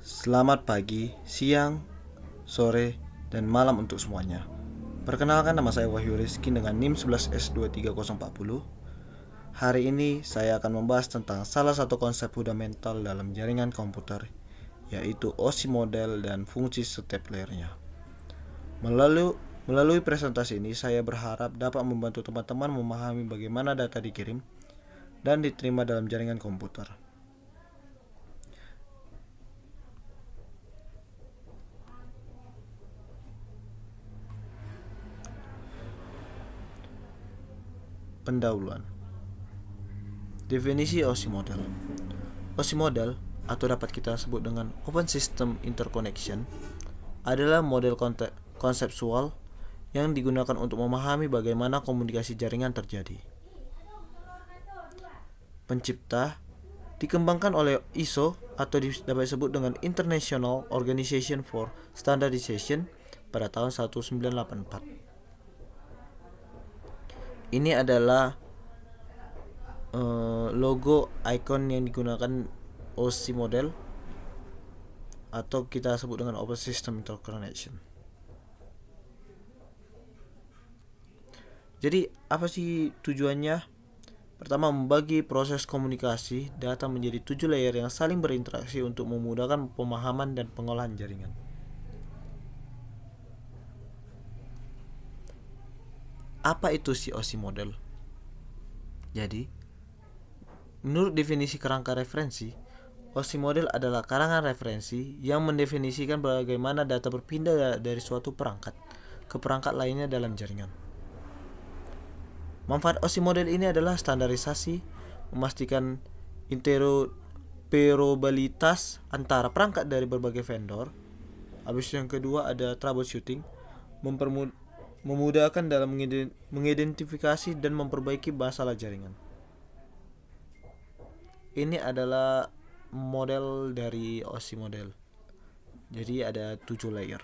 Selamat pagi, siang, sore, dan malam untuk semuanya. Perkenalkan, nama saya Wahyu Rizky dengan NIM 11S23040. Hari ini saya akan membahas tentang salah satu konsep fundamental dalam jaringan komputer, yaitu OSI model dan fungsi setiap layernya. Melalui presentasi ini, saya berharap dapat membantu teman-teman memahami bagaimana data dikirim dan diterima dalam jaringan komputer. Pendahuluan. Definisi OSI model. OSI model, atau dapat kita sebut dengan Open System Interconnection, adalah model konseptual yang digunakan untuk memahami bagaimana komunikasi jaringan terjadi. Pencipta dikembangkan oleh ISO atau dapat disebut dengan International Organization for Standardization pada tahun 1984. Ini adalah logo icon yang digunakan OSI model atau kita sebut dengan Open System Interconnection. Jadi apa sih tujuannya? Pertama, membagi proses komunikasi data menjadi 7 layer yang saling berinteraksi untuk memudahkan pemahaman dan pengolahan jaringan. Apa itu si OSI model? Jadi, menurut definisi kerangka referensi, OSI model adalah karangan referensi yang mendefinisikan bagaimana data berpindah dari suatu perangkat ke perangkat lainnya dalam jaringan. Manfaat OSI model ini adalah standarisasi, memastikan interoperabilitas antara perangkat dari berbagai vendor. Habis yang kedua ada troubleshooting, memudahkan dalam mengidentifikasi dan memperbaiki masalah jaringan. Ini adalah model dari OSI model. Jadi ada 7 layer.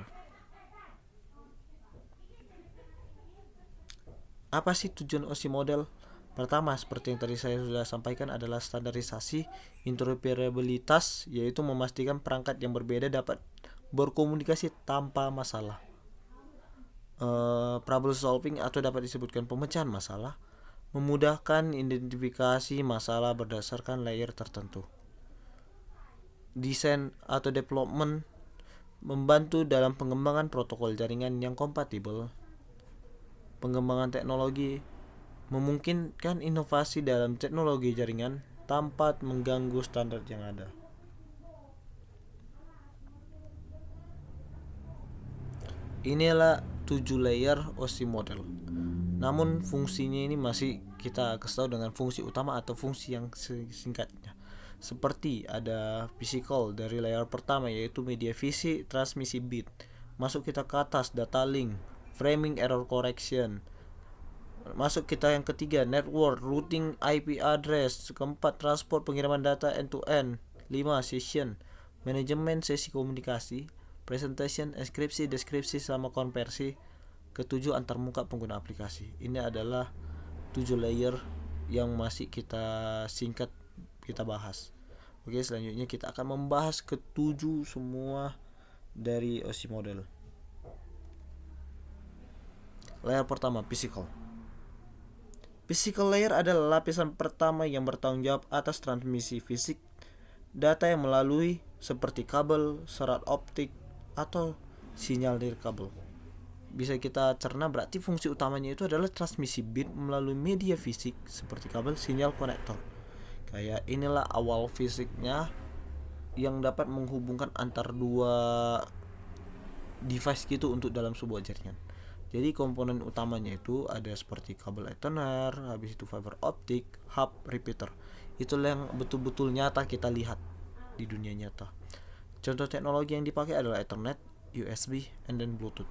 Apa sih tujuan OSI model? Pertama, seperti yang tadi saya sudah sampaikan, adalah standarisasi, interoperabilitas, yaitu memastikan perangkat yang berbeda dapat berkomunikasi tanpa masalah. Problem solving atau dapat disebutkan pemecahan masalah, memudahkan identifikasi masalah berdasarkan layer tertentu. Desain atau development, membantu dalam pengembangan protokol jaringan yang kompatibel. Pengembangan teknologi, memungkinkan inovasi dalam teknologi jaringan tanpa mengganggu standar yang ada. Inilah 7 layer OSI model. Namun fungsinya ini masih kita kasih tahu dengan fungsi utama atau fungsi yang singkatnya. Seperti ada physical dari layer pertama, yaitu media fisik, transmisi bit. Masuk kita ke atas, data link, framing, error correction. Masuk kita yang ketiga, network, routing, IP address. Keempat, transport, pengiriman data end to end. 5, session, manajemen sesi komunikasi, presentation, enkripsi, deskripsi sama konversi. Ketujuh, antarmuka pengguna aplikasi. Ini adalah 7 layer yang masih kita singkat kita bahas. Oke, selanjutnya kita akan membahas ketujuh semua dari OSI model. Layer pertama, physical. Physical layer adalah lapisan pertama yang bertanggung jawab atas transmisi fisik data yang melalui seperti kabel, serat optik, atau sinyal dari kabel. Bisa kita cerna, berarti fungsi utamanya itu adalah transmisi bit melalui media fisik seperti kabel, sinyal, konektor. Kayak inilah awal fisiknya yang dapat menghubungkan antar dua device gitu untuk dalam sebuah jaringan. Jadi komponen utamanya itu ada seperti kabel Ethernet, habis itu fiber optik, hub, repeater. Itulah yang betul-betul nyata kita lihat di dunia nyata. Contoh teknologi yang dipakai adalah Ethernet, USB, and then Bluetooth.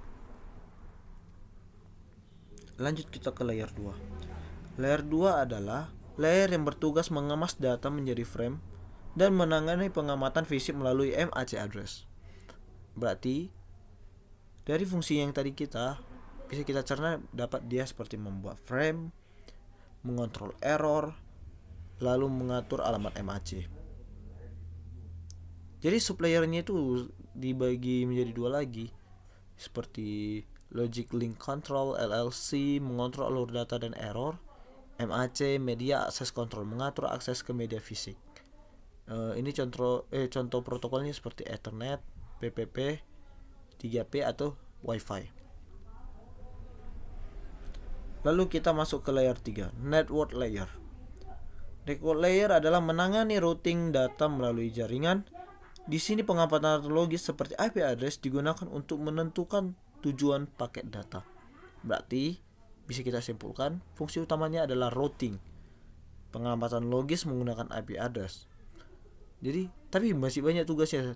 Lanjut kita ke layer 2. Layer 2 adalah layer yang bertugas mengemas data menjadi frame dan menangani pengamatan fisik melalui MAC address. Berarti dari fungsi yang tadi bisa kita cerna, dapat dia seperti membuat frame, mengontrol error, lalu mengatur alamat MAC. Jadi sublayernya itu dibagi menjadi dua lagi, seperti Logic Link Control LLC mengontrol alur data dan error, MAC Media Access Control mengatur akses ke media fisik. Ini contoh protokolnya seperti Ethernet, PPP, 3P atau Wi-Fi. Lalu kita masuk ke layer 3, Network Layer. Network Layer adalah menangani routing data melalui jaringan. Di sini pengamatan logis seperti IP address digunakan untuk menentukan tujuan paket data. Berarti bisa kita simpulkan fungsi utamanya adalah routing. Pengamatan logis menggunakan IP address. Jadi, tapi masih banyak tugasnya.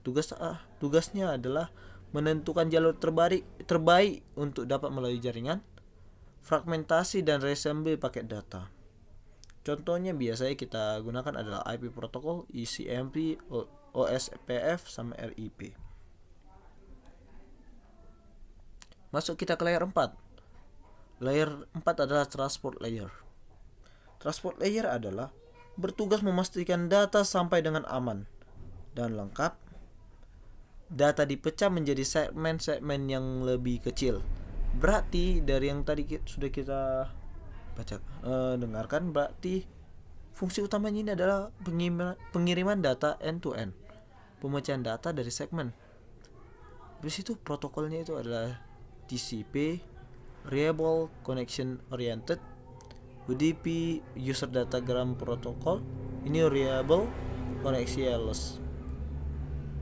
Tugasnya adalah menentukan jalur terbaik untuk dapat melalui jaringan, fragmentasi dan reassemble paket data. Contohnya biasanya kita gunakan adalah IP protokol, ECMP, OSPF sama RIP. Masuk kita ke layer 4. Layer 4 adalah transport layer. Transport layer adalah bertugas memastikan data sampai dengan aman dan lengkap. Data dipecah menjadi segmen-segmen yang lebih kecil. Berarti dari yang tadi sudah kita dengarkan, berarti fungsi utamanya ini adalah pengiriman data end to end, pemecahan data dari segmen. Habis itu protokolnya itu adalah TCP, Reliable Connection Oriented, UDP User Datagram Protocol, ini Reliable Connectionless.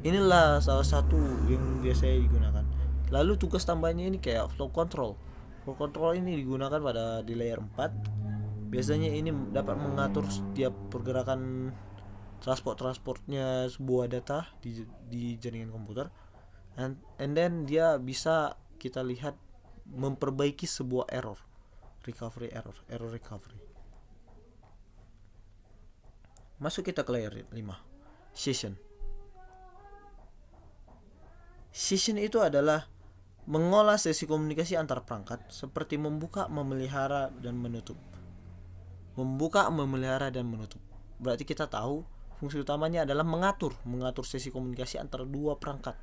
Inilah salah satu yang biasanya digunakan. Lalu tugas tambahnya ini kayak flow control. Flow control ini digunakan di layer 4. Biasanya ini dapat mengatur setiap pergerakan transportnya sebuah data di jaringan komputer. And then dia bisa kita lihat memperbaiki sebuah error recovery. Masuk kita ke layer 5, Session itu adalah mengolah sesi komunikasi antar perangkat seperti membuka, memelihara, dan menutup. Berarti kita tahu fungsi utamanya adalah mengatur sesi komunikasi antara dua perangkat.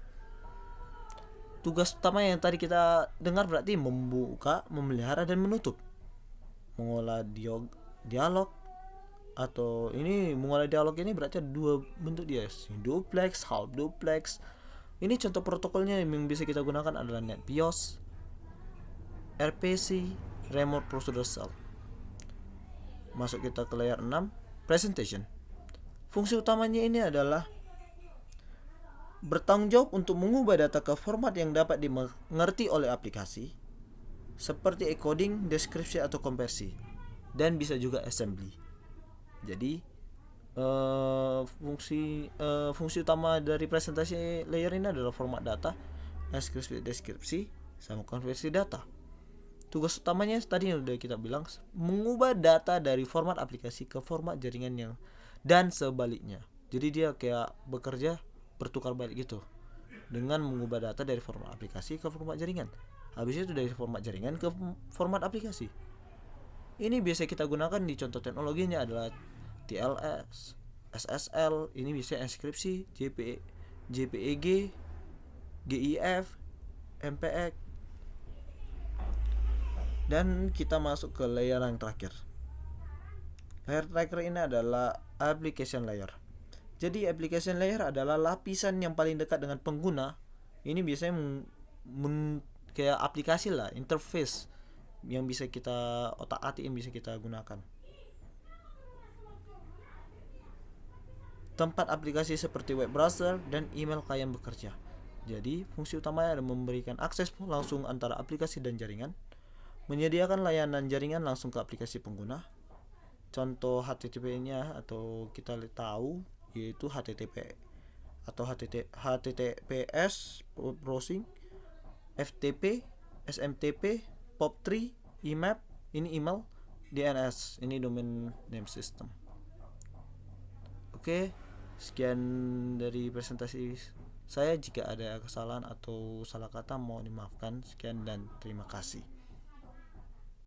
Tugas utama yang tadi kita dengar berarti membuka, memelihara, dan menutup. Mengolah dialog atau ini mengolah dialog ini berarti ada dua bentuk dia, duplex, half duplex. Ini contoh protokolnya yang bisa kita gunakan adalah NetBIOS, RPC, Remote Procedure Cell. Masuk kita ke layer 6, Presentation. Fungsi utamanya ini adalah bertanggung jawab untuk mengubah data ke format yang dapat dimengerti oleh aplikasi, seperti encoding, deskripsi atau konversi, dan bisa juga assembly. Jadi fungsi utama dari presentasi layer ini adalah format data, deskripsi, sama konversi data. Tugas utamanya tadi yang udah kita bilang, mengubah data dari format aplikasi ke format jaringan dan sebaliknya. Jadi dia kayak bekerja bertukar balik gitu, dengan mengubah data dari format aplikasi ke format jaringan. Habis itu dari format jaringan ke format aplikasi. Ini biasa kita gunakan di contoh teknologinya adalah TLS, SSL, ini bisa enkripsi, JPEG, GIF, MPEG. Dan kita masuk ke layer yang terakhir. Layer terakhir ini adalah application layer. Jadi application layer adalah lapisan yang paling dekat dengan pengguna. Ini biasanya kayak aplikasi lah, interface yang bisa kita otak-atik, yang bisa kita gunakan. Tempat aplikasi seperti web browser dan email klien bekerja. Jadi fungsi utamanya adalah memberikan akses langsung antara aplikasi dan jaringan, menyediakan layanan jaringan langsung ke aplikasi pengguna. Contoh HTTP-nya atau kita tahu yaitu HTTP atau HTTPS browsing, FTP, SMTP, POP3, IMAP, ini email, DNS, ini domain name system. Oke, sekian dari presentasi saya. Jika ada kesalahan atau salah kata mohon dimaafkan. Sekian dan terima kasih.